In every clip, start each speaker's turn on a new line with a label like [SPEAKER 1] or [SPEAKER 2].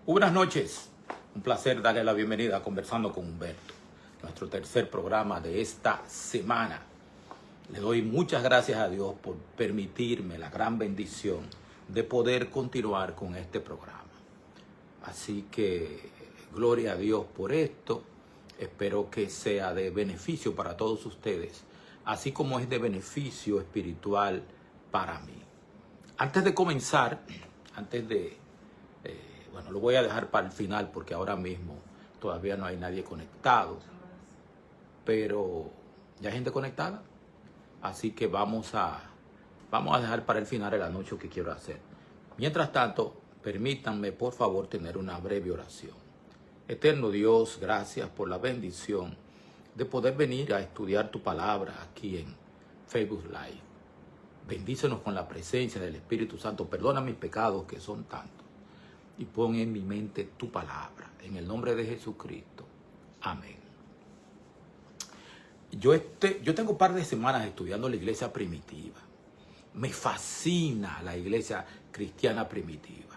[SPEAKER 1] Buenas noches, un placer darle la bienvenida a Conversando con Humberto, nuestro tercer programa de esta semana. Le doy muchas gracias a Dios por permitirme la gran bendición de poder continuar con este programa. Así que gloria a Dios por esto, espero que sea de beneficio para todos ustedes, así como es de beneficio espiritual para mí. Antes de comenzar, bueno, lo voy a dejar para el final porque ahora mismo todavía no hay nadie conectado. Pero ya hay gente conectada. Así que vamos a dejar para el final el anuncio que quiero hacer. Mientras tanto, permítanme por favor tener una breve oración. Eterno Dios, gracias por la bendición de poder venir a estudiar tu palabra aquí en Facebook Live. Bendícenos con la presencia del Espíritu Santo. Perdona mis pecados que son tantos. Y pon en mi mente tu palabra. En el nombre de Jesucristo. Amén. Yo tengo un par de semanas estudiando la iglesia primitiva. Me fascina la iglesia cristiana primitiva.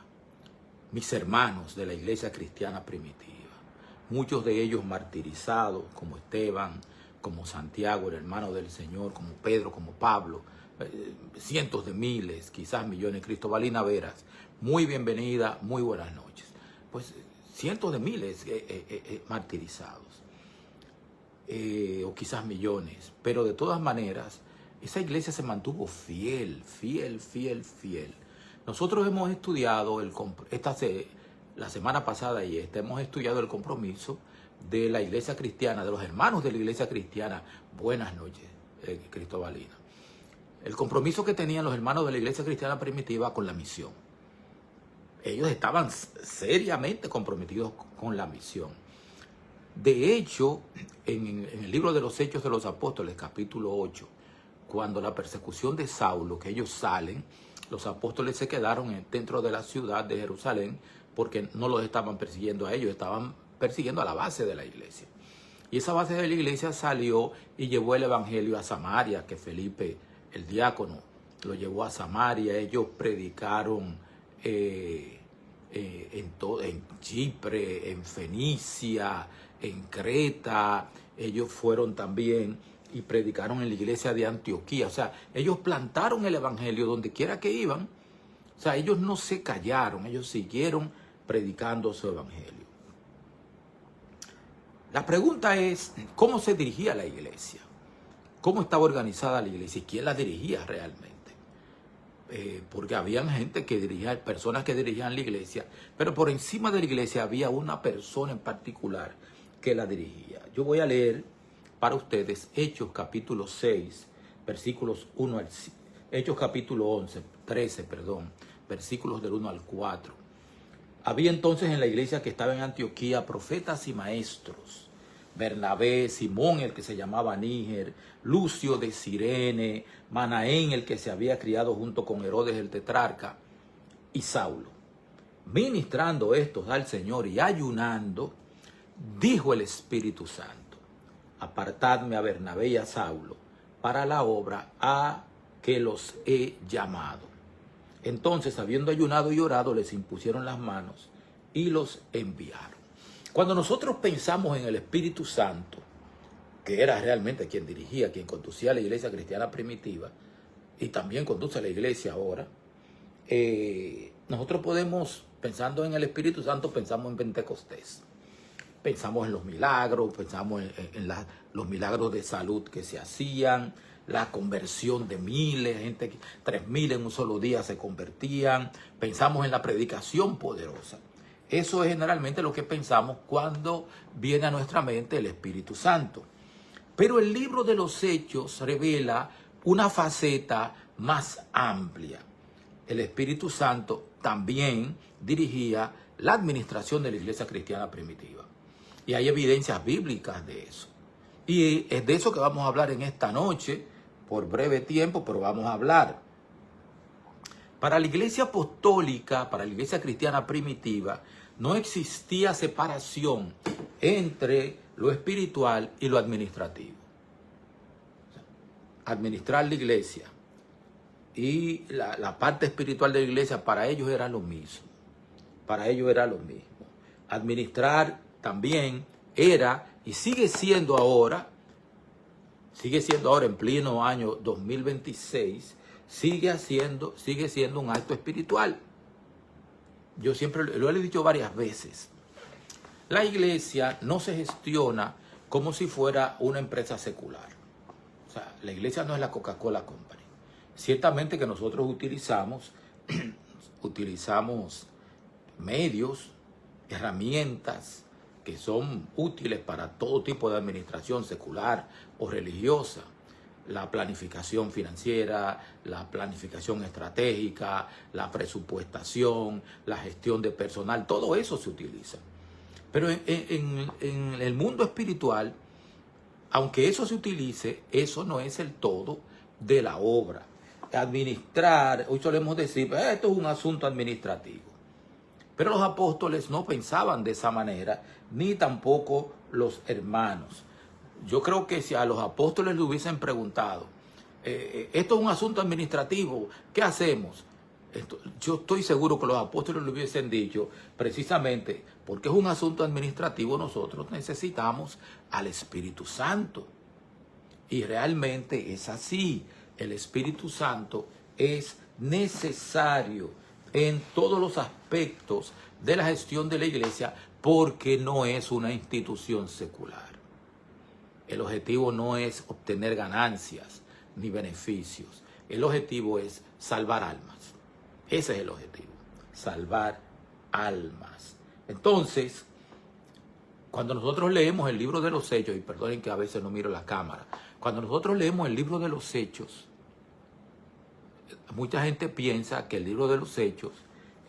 [SPEAKER 1] Mis hermanos de la iglesia cristiana primitiva. Muchos de ellos martirizados, como Esteban, como Santiago, el hermano del Señor, como Pedro, como Pablo. Cientos de miles, quizás millones. Cristobalina Veras, muy bienvenida, muy buenas noches. Pues cientos de miles martirizados, o quizás millones, pero de todas maneras, esa iglesia se mantuvo fiel. Nosotros hemos estudiado, la semana pasada y hemos estudiado el compromiso de la iglesia cristiana, de los hermanos de la iglesia cristiana. Buenas noches, Cristobalina. El compromiso que tenían los hermanos de la iglesia cristiana primitiva con la misión. Ellos estaban seriamente comprometidos con la misión. De hecho, en el libro de los Hechos de los Apóstoles, capítulo 8, cuando la persecución de Saulo, que ellos salen, los apóstoles se quedaron dentro de la ciudad de Jerusalén porque no los estaban persiguiendo a ellos, estaban persiguiendo a la base de la iglesia. Y esa base de la iglesia salió y llevó el evangelio a Samaria, que Felipe, el diácono, lo llevó a Samaria. Ellos predicaron en Chipre, en Fenicia, en Creta. Ellos fueron también y predicaron en la iglesia de Antioquía. O sea, ellos plantaron el evangelio donde quiera que iban. O sea, ellos no se callaron, ellos siguieron predicando su evangelio. La pregunta es, ¿cómo se dirigía la iglesia? ¿Cómo estaba organizada la iglesia y quién la dirigía realmente? Porque habían personas que dirigían la iglesia, pero por encima de la iglesia había una persona en particular que la dirigía. Yo voy a leer para ustedes Hechos capítulo 6, versículos 1 al 5. Hechos capítulo 13, versículos del 1 al 4. Había entonces en la iglesia que estaba en Antioquía profetas y maestros: Bernabé, Simón, el que se llamaba Níger, Lucio de Cirene, Manaén, el que se había criado junto con Herodes el tetrarca, y Saulo. Ministrando estos al Señor y ayunando, dijo el Espíritu Santo: apartadme a Bernabé y a Saulo para la obra a que los he llamado. Entonces, habiendo ayunado y orado, les impusieron las manos y los enviaron. Cuando nosotros pensamos en el Espíritu Santo, que era realmente quien dirigía, quien conducía a la iglesia cristiana primitiva, y también conduce a la iglesia ahora, nosotros pensando en el Espíritu Santo, pensamos en Pentecostés. Pensamos en los milagros, pensamos en los milagros de salud que se hacían, la conversión de miles, 3,000 en un solo día se convertían. Pensamos en la predicación poderosa. Eso es generalmente lo que pensamos cuando viene a nuestra mente el Espíritu Santo. Pero el libro de los Hechos revela una faceta más amplia. El Espíritu Santo también dirigía la administración de la iglesia cristiana primitiva. Y hay evidencias bíblicas de eso. Y es de eso que vamos a hablar en esta noche, por breve tiempo, pero vamos a hablar. Para la iglesia apostólica, para la iglesia cristiana primitiva, no existía separación entre lo espiritual y lo administrativo. Administrar la iglesia y la parte espiritual de la iglesia, para ellos era lo mismo. Para ellos era lo mismo. Administrar también era y sigue siendo ahora en pleno año 2026, sigue siendo un acto espiritual. Yo siempre lo he dicho varias veces. La iglesia no se gestiona como si fuera una empresa secular. O sea, la iglesia no es la Coca-Cola Company. Ciertamente que nosotros utilizamos medios, herramientas que son útiles para todo tipo de administración secular o religiosa. La planificación financiera, la planificación estratégica, la presupuestación, la gestión de personal, todo eso se utiliza. Pero en el mundo espiritual, aunque eso se utilice, eso no es el todo de la obra. Administrar, hoy solemos decir, esto es un asunto administrativo. Pero los apóstoles no pensaban de esa manera, ni tampoco los hermanos. Yo creo que si a los apóstoles le hubiesen preguntado, esto es un asunto administrativo, ¿qué hacemos? Yo estoy seguro que los apóstoles le hubiesen dicho, precisamente porque es un asunto administrativo, nosotros necesitamos al Espíritu Santo. Y realmente es así. El Espíritu Santo es necesario en todos los aspectos de la gestión de la iglesia porque no es una institución secular. El objetivo no es obtener ganancias ni beneficios. El objetivo es salvar almas. Ese es el objetivo, salvar almas. Entonces, cuando nosotros leemos el libro de los Hechos, y perdonen que a veces no miro la cámara, cuando nosotros leemos el libro de los Hechos, mucha gente piensa que el libro de los Hechos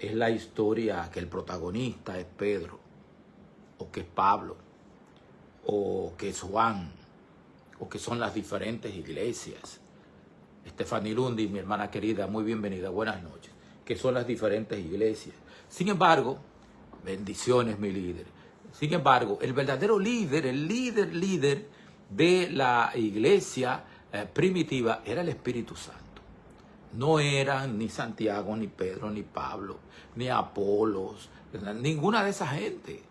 [SPEAKER 1] es la historia, que el protagonista es Pedro, o que es Pablo, o que es Juan, o que son las diferentes iglesias. Stephanie Lundi, mi hermana querida, muy bienvenida, buenas noches. Que son las diferentes iglesias. Sin embargo, bendiciones, mi líder. Sin embargo, el verdadero líder, el líder de la iglesia primitiva era el Espíritu Santo. No eran ni Santiago, ni Pedro, ni Pablo, ni Apolos, ninguna de esa gente.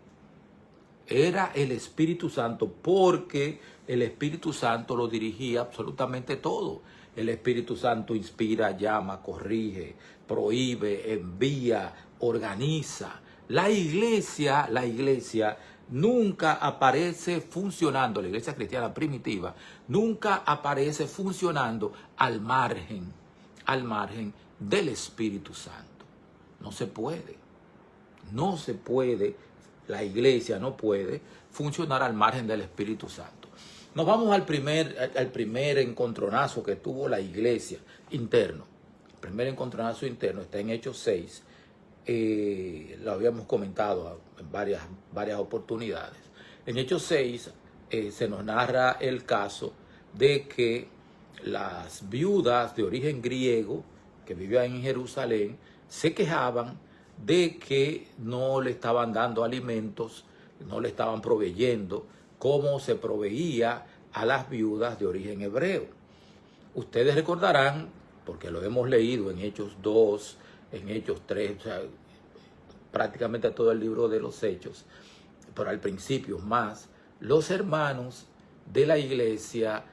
[SPEAKER 1] Era el Espíritu Santo porque el Espíritu Santo lo dirigía absolutamente todo. El Espíritu Santo inspira, llama, corrige, prohíbe, envía, organiza. La iglesia nunca aparece funcionando, la iglesia cristiana primitiva, nunca aparece funcionando al margen del Espíritu Santo. No se puede. La iglesia no puede funcionar al margen del Espíritu Santo. Nos vamos al primer encontronazo que tuvo la iglesia interno. El primer encontronazo interno está en Hechos 6. Lo habíamos comentado en varias oportunidades. En Hechos 6 se nos narra el caso de que las viudas de origen griego que vivían en Jerusalén se quejaban de que no le estaban dando alimentos, no le estaban proveyendo como se proveía a las viudas de origen hebreo. Ustedes recordarán, porque lo hemos leído en Hechos 2, en Hechos 3, o sea, prácticamente todo el libro de los Hechos, pero al principio más, los hermanos de la iglesia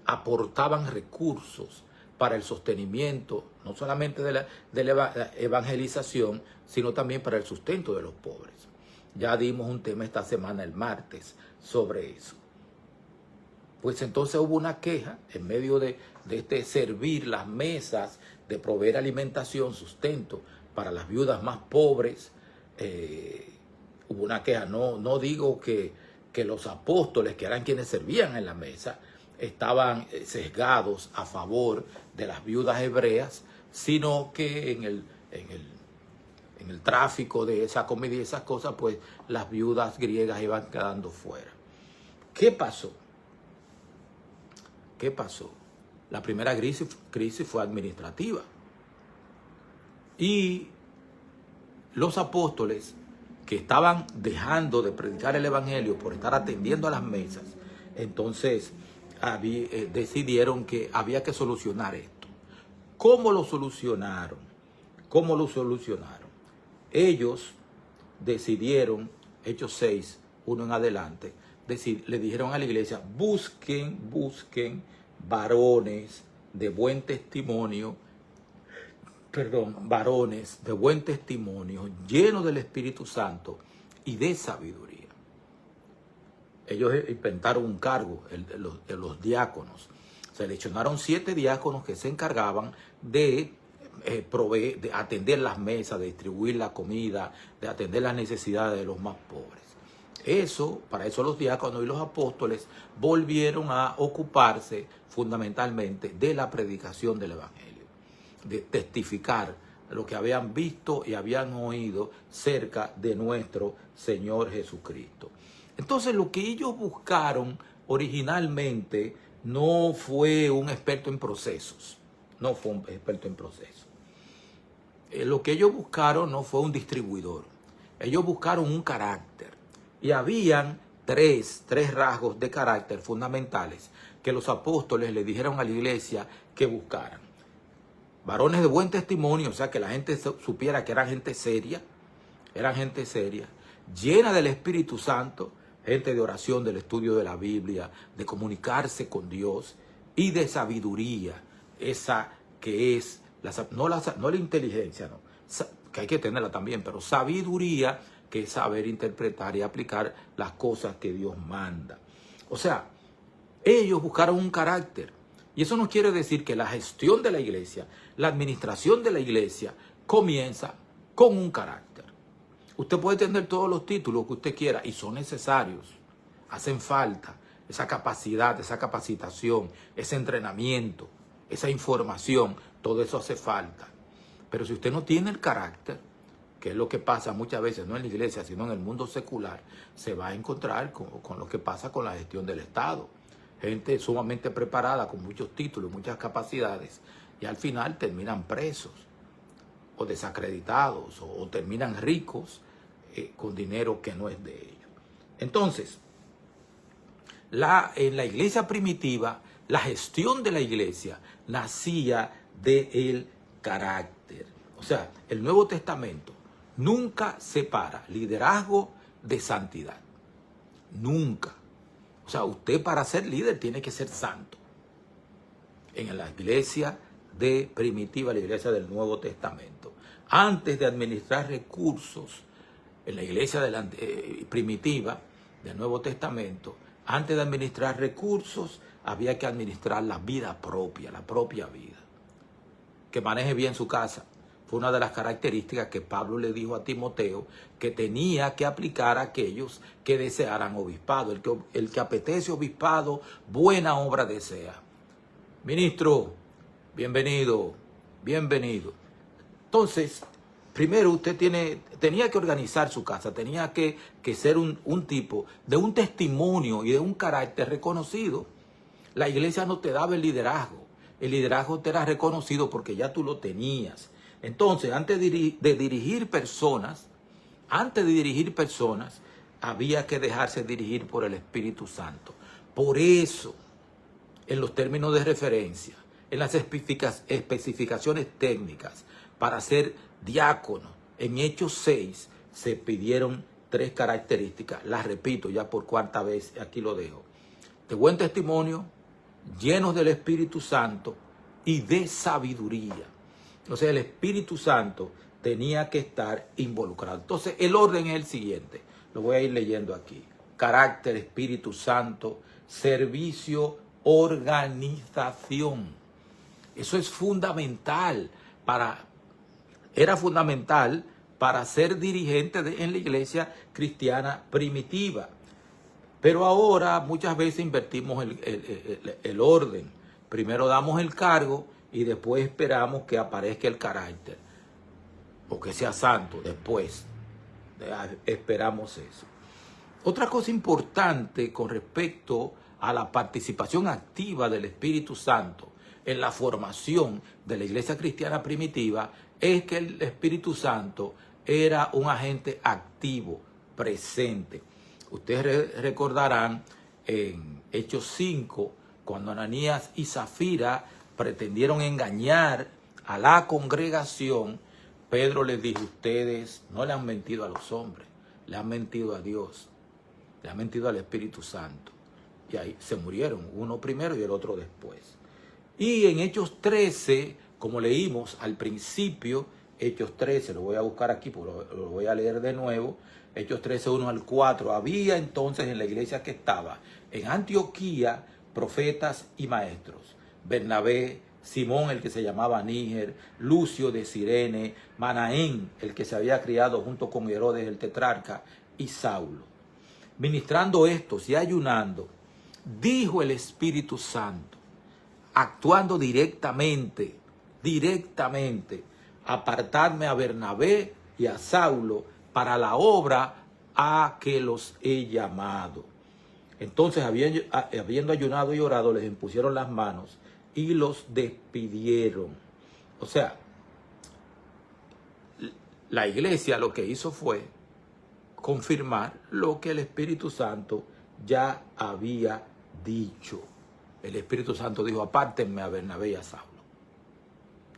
[SPEAKER 1] aportaban recursos para el sostenimiento, no solamente de la evangelización, sino también para el sustento de los pobres. Ya dimos un tema esta semana, el martes, sobre eso. Pues entonces hubo una queja en medio de este servir las mesas, de proveer alimentación, sustento para las viudas más pobres. Hubo una queja, no digo que los apóstoles, que eran quienes servían en la mesa, estaban sesgados a favor de las viudas hebreas, sino que en el tráfico de esa comida y esas cosas, pues las viudas griegas iban quedando fuera. ¿Qué pasó? La primera crisis fue administrativa. Y los apóstoles, que estaban dejando de predicar el evangelio por estar atendiendo a las mesas, entonces decidieron que había que solucionar esto. ¿Cómo lo solucionaron? Ellos decidieron Hechos 6, 1 en adelante, le dijeron a la iglesia, busquen varones de buen testimonio, llenos del Espíritu Santo y de sabiduría. Ellos inventaron un cargo, de los diáconos. Seleccionaron 7 diáconos que se encargaban de de atender las mesas, de distribuir la comida, de atender las necesidades de los más pobres. Para eso los diáconos y los apóstoles volvieron a ocuparse fundamentalmente de la predicación del Evangelio, de testificar lo que habían visto y habían oído cerca de nuestro Señor Jesucristo. Entonces, lo que ellos buscaron originalmente no fue un experto en procesos. Lo que ellos buscaron no fue un distribuidor. Ellos buscaron un carácter. Y habían tres rasgos de carácter fundamentales que los apóstoles le dijeron a la iglesia que buscaran. Varones de buen testimonio, o sea, que la gente supiera que eran gente seria, llena del Espíritu Santo, gente de oración, del estudio de la Biblia, de comunicarse con Dios, y de sabiduría, esa que es, no la inteligencia, no, que hay que tenerla también, pero sabiduría, que es saber interpretar y aplicar las cosas que Dios manda. O sea, ellos buscaron un carácter. Y eso no quiere decir que la gestión de la iglesia, la administración de la iglesia, comienza con un carácter. Usted puede tener todos los títulos que usted quiera y son necesarios. Hacen falta esa capacidad, esa capacitación, ese entrenamiento, esa información, todo eso hace falta. Pero si usted no tiene el carácter, que es lo que pasa muchas veces, no en la iglesia, sino en el mundo secular, se va a encontrar con lo que pasa con la gestión del Estado. Gente sumamente preparada, con muchos títulos, muchas capacidades, y al final terminan presos, o desacreditados, o terminan ricos con dinero que no es de ellos. Entonces, en la iglesia primitiva, la gestión de la iglesia nacía del carácter. O sea, el Nuevo Testamento nunca separa liderazgo de santidad. Nunca. O sea, usted para ser líder tiene que ser santo. En la iglesia primitiva, la iglesia del Nuevo Testamento. Antes de administrar recursos, en la iglesia primitiva del Nuevo Testamento, antes de administrar recursos, había que administrar la vida propia, la propia vida. Que maneje bien su casa. Fue una de las características que Pablo le dijo a Timoteo que tenía que aplicar a aquellos que desearan obispado. El que apetece obispado, buena obra desea. Ministro, bienvenido. Entonces, primero usted tenía que organizar su casa, tenía que ser un tipo de un testimonio y de un carácter reconocido. La iglesia no te daba el liderazgo te era reconocido porque ya tú lo tenías. Entonces, antes de dirigir personas, había que dejarse dirigir por el Espíritu Santo. Por eso, en los términos de referencia, en las especificaciones técnicas, para ser diácono, en Hechos 6, se pidieron 3 características. Las repito ya por 4ª vez, aquí lo dejo. De buen testimonio, llenos del Espíritu Santo y de sabiduría. O sea, el Espíritu Santo tenía que estar involucrado. Entonces, el orden es el siguiente. Lo voy a ir leyendo aquí. Carácter, Espíritu Santo, servicio, organización. Eso es fundamental era fundamental para ser dirigente en la iglesia cristiana primitiva. Pero ahora muchas veces invertimos el orden. Primero damos el cargo y después esperamos que aparezca el carácter. O que sea santo después. Esperamos eso. Otra cosa importante con respecto a la participación activa del Espíritu Santo en la formación de la iglesia cristiana primitiva es que el Espíritu era un agente activo, presente. Ustedes recordarán en Hechos 5, cuando Ananías y Zafira pretendieron engañar a la congregación, Pedro les dijo: ustedes no le han mentido a los hombres, le han mentido a Dios, le han mentido al Espíritu Santo. Y ahí se murieron, uno primero y el otro después. Y en Hechos 13, como leímos al principio, Hechos 13, lo voy a buscar aquí, porque lo voy a leer de nuevo. Hechos 13, 1 al 4. Había entonces en la iglesia que estaba en Antioquía profetas y maestros. Bernabé, Simón, el que se llamaba Níger, Lucio de Cirene, Manaén, el que se había criado junto con Herodes el tetrarca, y Saulo. Ministrando estos y ayunando, dijo el Espíritu Santo, actuando directamente, apartadme a Bernabé y a Saulo para la obra a que los he llamado. Entonces, habiendo ayunado y orado, les impusieron las manos y los despidieron. O sea, la iglesia lo que hizo fue confirmar lo que el Espíritu Santo ya había dicho. El Espíritu Santo dijo, apártenme a Bernabé y a Saulo.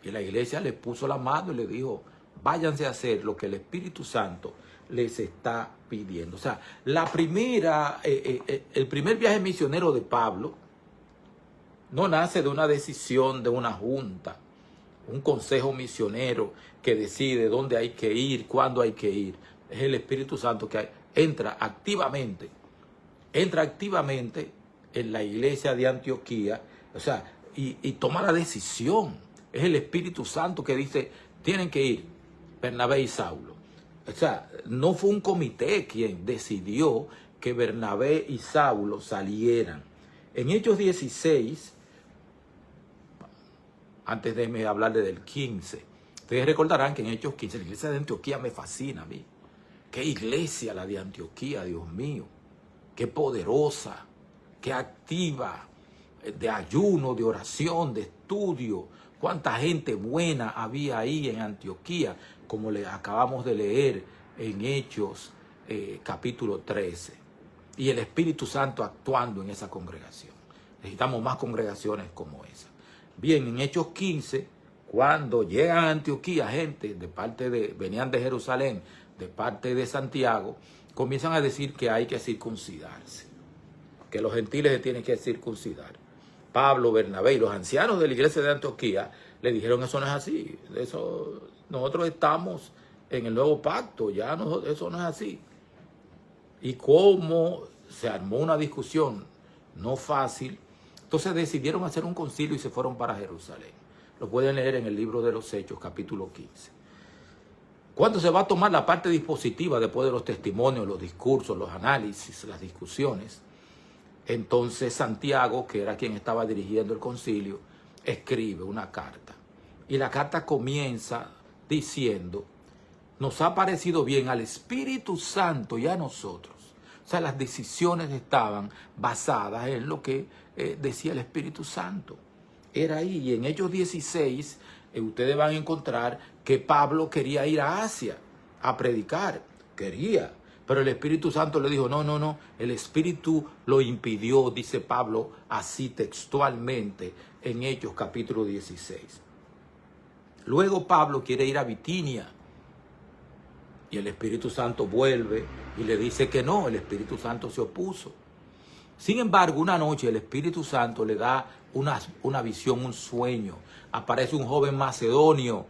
[SPEAKER 1] Y la iglesia le puso la mano y le dijo, váyanse a hacer lo que el Espíritu Santo les está pidiendo. O sea, el primer viaje misionero de Pablo no nace de una decisión de una junta, un consejo misionero que decide dónde hay que ir, cuándo hay que ir. Es el Espíritu Santo que entra activamente en la iglesia de Antioquía, o sea, y toma la decisión. Es el Espíritu Santo que dice, tienen que ir Bernabé y Saulo. O sea, no fue un comité quien decidió que Bernabé y Saulo salieran. En Hechos 16, antes de hablarle del 15, ustedes recordarán que en Hechos 15, la iglesia de Antioquía me fascina a mí. Qué iglesia la de Antioquía, Dios mío. Qué poderosa, qué activa, de ayuno, de oración, de estudio. Cuánta gente buena había ahí en Antioquía, como le acabamos de leer en Hechos capítulo 13. Y el Espíritu Santo actuando en esa congregación. Necesitamos más congregaciones como esa. Bien, en Hechos 15, cuando llegan a Antioquía gente venían de Jerusalén, de parte de Santiago, comienzan a decir que hay que circuncidarse, que los gentiles se tienen que circuncidar. Pablo, Bernabé y los ancianos de la iglesia de Antioquía le dijeron, eso no es así, nosotros estamos en el nuevo pacto, eso no es así. Y como se armó una discusión no fácil, entonces decidieron hacer un concilio y se fueron para Jerusalén. Lo pueden leer en el libro de los Hechos, capítulo 15. Cuando se va a tomar la parte dispositiva después de los testimonios, los discursos, los análisis, las discusiones, entonces Santiago, que era quien estaba dirigiendo el concilio, escribe una carta. Y la carta comienza diciendo, nos ha parecido bien al Espíritu Santo y a nosotros. O sea, las decisiones estaban basadas en lo que decía el Espíritu Santo. Era ahí. Y en Hechos 16, ustedes van a encontrar que Pablo quería ir a Asia a predicar. Quería. Pero el Espíritu Santo le dijo, no, el Espíritu lo impidió, dice Pablo así textualmente en Hechos capítulo 16. Luego Pablo quiere ir a Bitinia y el Espíritu Santo vuelve y le dice que no, el Espíritu Santo se opuso. Sin embargo, una noche el Espíritu Santo le da una visión, un sueño. Aparece un joven macedonio,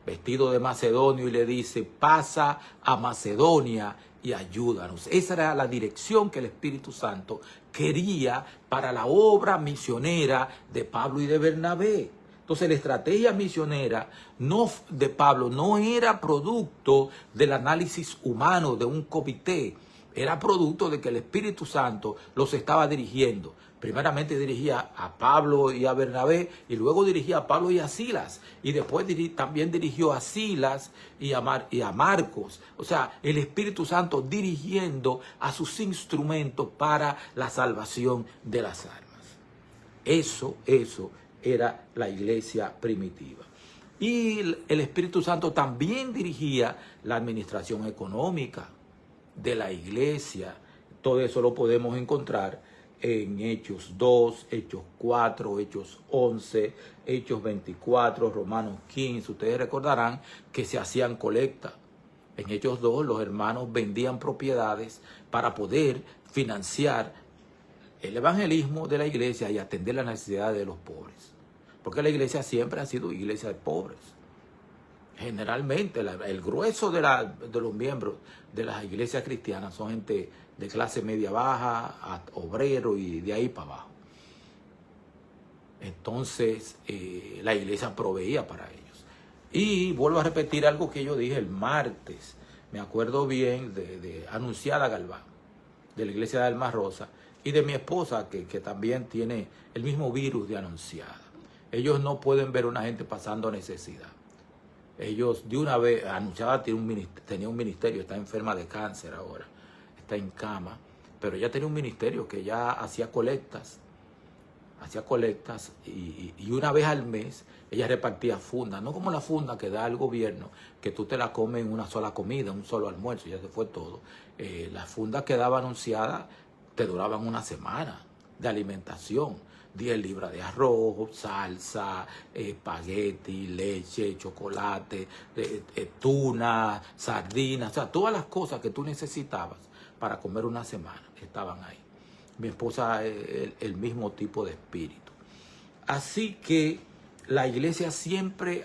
[SPEAKER 1] vestido de macedonio, y le dice, pasa a Macedonia y ayúdanos. Esa era la dirección que el Espíritu Santo quería para la obra misionera de Pablo y de Bernabé. Entonces la estrategia misionera de Pablo no era producto del análisis humano de un comité, era producto de que el Espíritu Santo los estaba dirigiendo. Primeramente dirigía a Pablo y a Bernabé, y luego dirigía a Pablo y a Silas, y después también dirigió a Silas y a Marcos. O sea, el Espíritu Santo dirigiendo a sus instrumentos para la salvación de las almas. Eso era la iglesia primitiva. Y el Espíritu Santo también dirigía la administración económica de la iglesia. Todo eso lo podemos encontrar en Hechos 2, Hechos 4, Hechos 11, Hechos 24, Romanos 15. Ustedes recordarán que se hacían colectas En Hechos 2, los hermanos vendían propiedades para poder financiar el evangelismo de la iglesia y atender las necesidades de los pobres. Porque la iglesia siempre ha sido iglesia de pobres. Generalmente, el grueso de los miembros de las iglesias cristianas son gente de clase media baja, obrero y de ahí para abajo. Entonces, la iglesia proveía para ellos. Y vuelvo a repetir algo que yo dije el martes. Me acuerdo bien de Anunciada Galván, de la iglesia de Alma Rosa, y de mi esposa, que también tiene el mismo virus de Anunciada. Ellos no pueden ver a una gente pasando necesidad. Ellos de una vez, Anunciada tenía un ministerio, está enferma de cáncer ahora, está en cama, pero ella tenía un ministerio que ya hacía colectas y una vez al mes ella repartía fundas, no como la funda que da el gobierno, que tú te la comes en una sola comida, un solo almuerzo, ya se fue todo. Las fundas que daba Anunciada te duraban una semana de alimentación. 10 libras de arroz, salsa, espagueti, leche, chocolate, tuna, sardinas, o sea, todas las cosas que tú necesitabas para comer una semana estaban ahí. Mi esposa el mismo tipo de espíritu. Así que la iglesia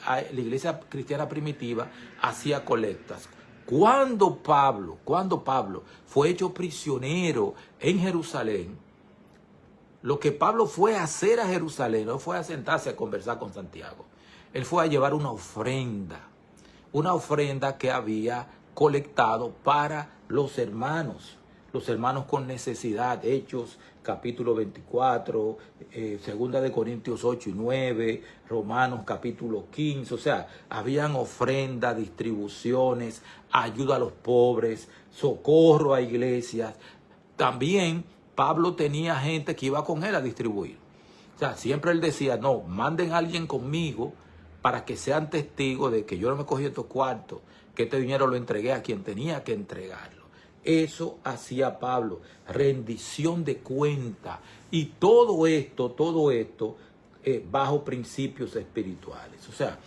[SPEAKER 1] la iglesia cristiana primitiva hacía colectas. Cuando Pablo fue hecho prisionero en Jerusalén, lo que Pablo fue a hacer a Jerusalén, no fue a sentarse a conversar con Santiago. Él fue a llevar una ofrenda que había colectado para los hermanos con necesidad. Hechos capítulo 24, segunda de Corintios 8 y 9, Romanos capítulo 15. O sea, habían ofrendas, distribuciones, ayuda a los pobres, socorro a iglesias. También Pablo tenía gente que iba con él a distribuir. O sea, siempre él decía, no, manden a alguien conmigo para que sean testigos de que yo no me cogí estos cuartos, que este dinero lo entregué a quien tenía que entregarlo. Eso hacía Pablo, rendición de cuenta. Y todo esto bajo principios espirituales. O sea,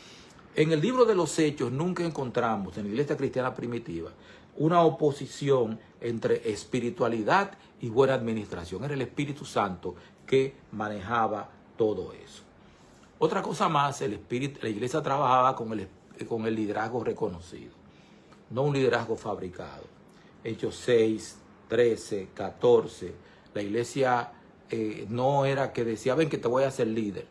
[SPEAKER 1] en el libro de los Hechos nunca encontramos en la iglesia cristiana primitiva una oposición entre espiritualidad y buena administración. Era el Espíritu Santo que manejaba todo eso. Otra cosa más, la iglesia trabajaba con el liderazgo reconocido, no un liderazgo fabricado. Hechos 6, 13, 14, la iglesia no era que decía, ven que te voy a hacer líder,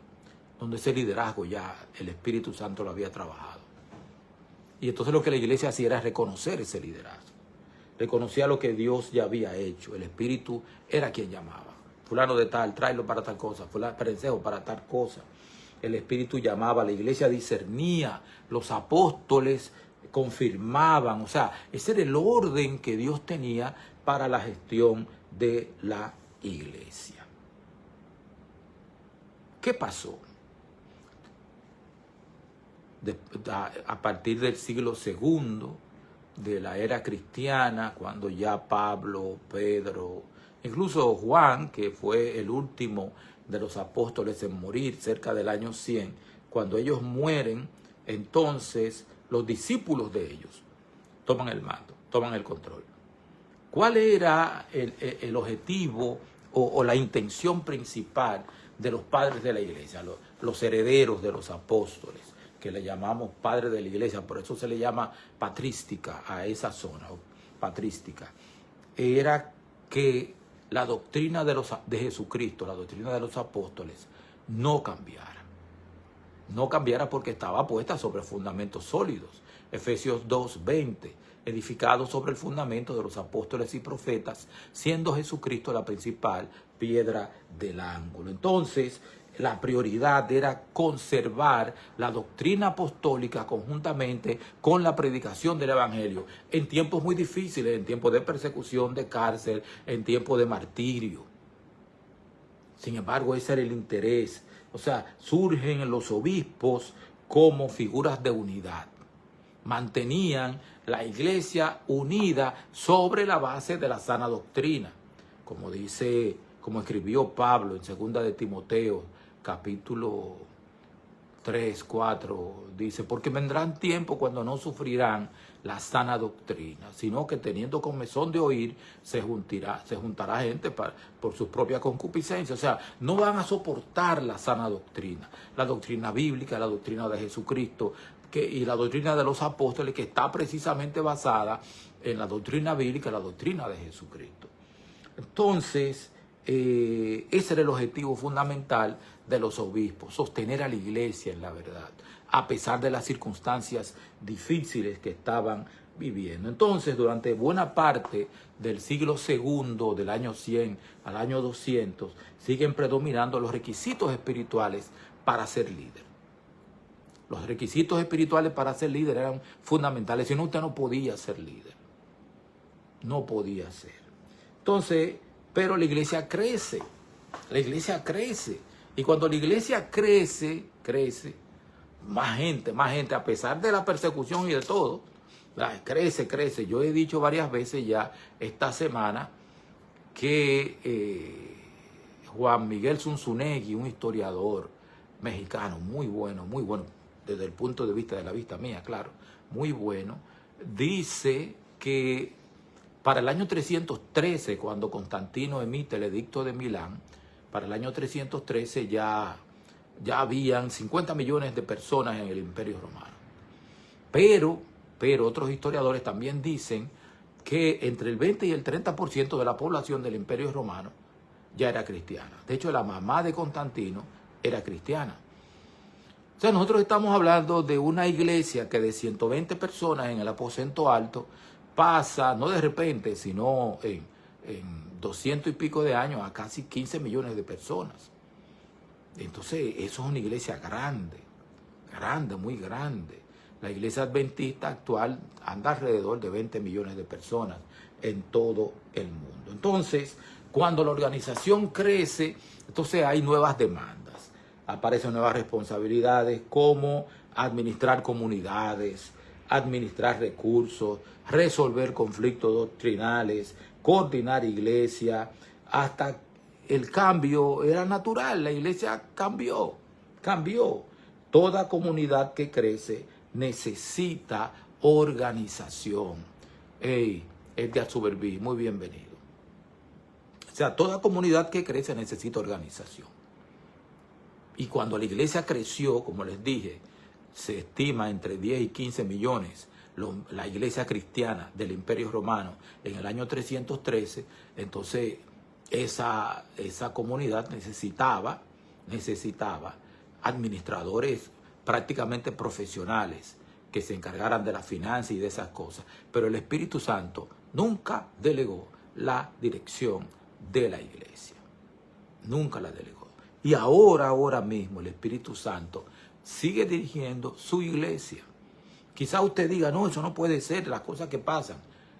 [SPEAKER 1] donde ese liderazgo ya el Espíritu Santo lo había trabajado. Y entonces lo que la iglesia hacía era reconocer ese liderazgo. Reconocía lo que Dios ya había hecho. El Espíritu era quien llamaba. Fulano de tal, tráelo para tal cosa. Fulano perencejo para tal cosa. El Espíritu llamaba, la iglesia discernía, los apóstoles confirmaban. O sea, ese era el orden que Dios tenía para la gestión de la iglesia. ¿Qué pasó? A partir del siglo II de la era cristiana, cuando ya Pablo, Pedro, incluso Juan, que fue el último de los apóstoles en morir cerca del año 100, cuando ellos mueren, entonces los discípulos de ellos toman el mando, toman el control. ¿Cuál era el objetivo o la intención principal de los padres de la iglesia, los herederos de los apóstoles, que le llamamos padres de la iglesia? Por eso se le llama patrística a esa zona, patrística? Era que la doctrina de Jesucristo, la doctrina de los apóstoles, no cambiara. No cambiara porque estaba puesta sobre fundamentos sólidos. Efesios 2:20, edificado sobre el fundamento de los apóstoles y profetas, siendo Jesucristo la principal piedra del ángulo. Entonces, la prioridad era conservar la doctrina apostólica conjuntamente con la predicación del evangelio en tiempos muy difíciles, en tiempos de persecución, de cárcel, en tiempos de martirio. Sin embargo, ese era el interés. O sea, surgen los obispos como figuras de unidad. Mantenían la iglesia unida sobre la base de la sana doctrina. Como escribió Pablo en 2 de Timoteo, capítulo 3, 4, dice, porque vendrán tiempos cuando no sufrirán la sana doctrina, sino que teniendo comezón de oír, se juntará gente por sus propias concupiscencias. O sea, no van a soportar la sana doctrina, la doctrina bíblica, la doctrina de Jesucristo, y la doctrina de los apóstoles, que está precisamente basada en la doctrina bíblica, la doctrina de Jesucristo. Entonces, ese era el objetivo fundamental de los obispos, sostener a la iglesia en la verdad, a pesar de las circunstancias difíciles que estaban viviendo. Entonces, durante buena parte del siglo II, del año 100 al año 200, siguen predominando los requisitos espirituales para ser líder. Los requisitos espirituales para ser líder eran fundamentales, si no, usted no podía ser líder. No podía ser. Entonces, pero la iglesia crece. La iglesia crece. Y cuando la iglesia crece, más gente, a pesar de la persecución y de todo, crece. Yo he dicho varias veces ya esta semana que Juan Miguel Zunzunegui, un historiador mexicano muy bueno, desde el punto de vista de la vista mía, claro, muy bueno, dice que para el año 313, cuando Constantino emite el Edicto de Milán, para el año 313 ya habían 50 millones de personas en el Imperio Romano. Pero otros historiadores también dicen que entre el 20 y el 30% de la población del Imperio Romano ya era cristiana. De hecho, la mamá de Constantino era cristiana. O sea, nosotros estamos hablando de una iglesia que de 120 personas en el aposento alto pasa, no de repente, sino en 200 y pico de años, a casi 15 millones de personas. Entonces, eso es una iglesia grande, muy grande. La iglesia adventista actual anda alrededor de 20 millones de personas en todo el mundo. Entonces, cuando la organización crece, entonces hay nuevas demandas, aparecen nuevas responsabilidades como administrar comunidades, administrar recursos, resolver conflictos doctrinales, coordinar iglesia. Hasta el cambio era natural, la iglesia cambió. Toda comunidad que crece necesita organización. Edgar Suberví, muy bienvenido. O sea, toda comunidad que crece necesita organización. Y cuando la iglesia creció, como les dije, se estima entre 10 y 15 millones la iglesia cristiana del Imperio Romano en el año 313, entonces esa comunidad necesitaba administradores prácticamente profesionales que se encargaran de la finanza y de esas cosas. Pero el Espíritu Santo nunca delegó la dirección de la iglesia. Nunca la delegó. Y ahora mismo el Espíritu Santo sigue dirigiendo su iglesia. Quizá usted diga, no, eso no puede ser, las cosas que pasan.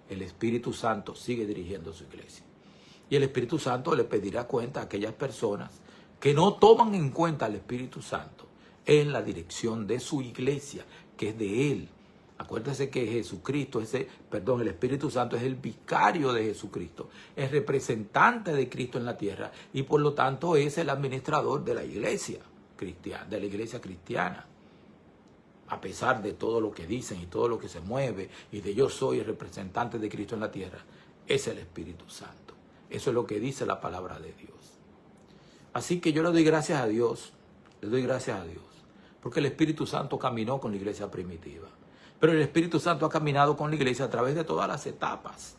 [SPEAKER 1] El Espíritu Santo sigue dirigiendo su iglesia. Y el Espíritu Santo le pedirá cuenta a aquellas personas que no toman en cuenta al Espíritu Santo en la dirección de su iglesia, que es de Él. Acuérdese que Jesucristo, el Espíritu Santo es el vicario de Jesucristo, es representante de Cristo en la tierra y por lo tanto es el administrador de la iglesia cristiana. A pesar de todo lo que dicen y todo lo que se mueve y de yo soy el representante de Cristo en la tierra, es el Espíritu Santo. Eso es lo que dice la palabra de Dios. Así que yo le doy gracias a Dios, porque el Espíritu Santo caminó con la iglesia primitiva. Pero el Espíritu Santo ha caminado con la iglesia a través de todas las etapas.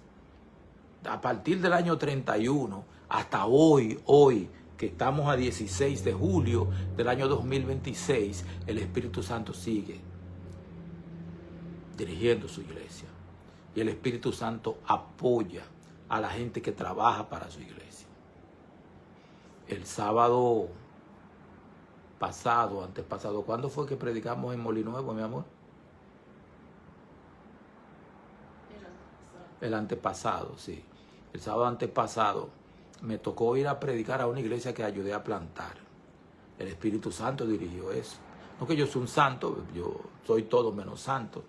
[SPEAKER 1] A partir del año 31 hasta hoy, que estamos a 16 de julio del año 2026, el Espíritu Santo sigue dirigiendo su iglesia. Y el Espíritu Santo apoya a la gente que trabaja para su iglesia. El sábado pasado, antepasado, ¿cuándo fue que predicamos en Molinuevo, mi amor? El antepasado, sí. El sábado antepasado me tocó ir a predicar a una iglesia que ayudé a plantar. El Espíritu Santo dirigió eso. No que yo soy un santo, yo soy todo menos santo.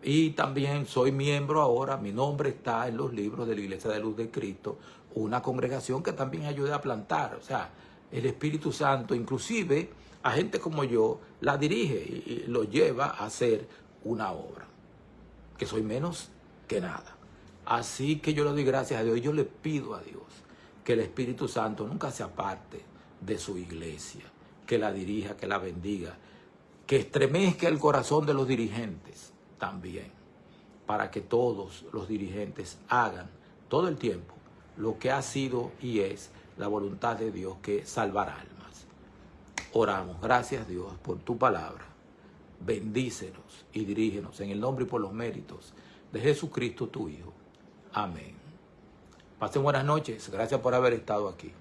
[SPEAKER 1] Y también soy miembro ahora, mi nombre está en los libros de la Iglesia de Luz de Cristo, una congregación que también ayudé a plantar. O sea, el Espíritu Santo, inclusive a gente como yo, la dirige y lo lleva a hacer una obra, que soy menos que nada. Así que yo le doy gracias a Dios y yo le pido a Dios que el Espíritu Santo nunca se aparte de su iglesia, que la dirija, que la bendiga, que estremezca el corazón de los dirigentes también, para que todos los dirigentes hagan todo el tiempo lo que ha sido y es la voluntad de Dios, que es salvar almas. Oramos. Gracias, Dios, por tu palabra. Bendícenos y dirígenos en el nombre y por los méritos de Jesucristo, tu Hijo. Amén. Pasen buenas noches. Gracias por haber estado aquí.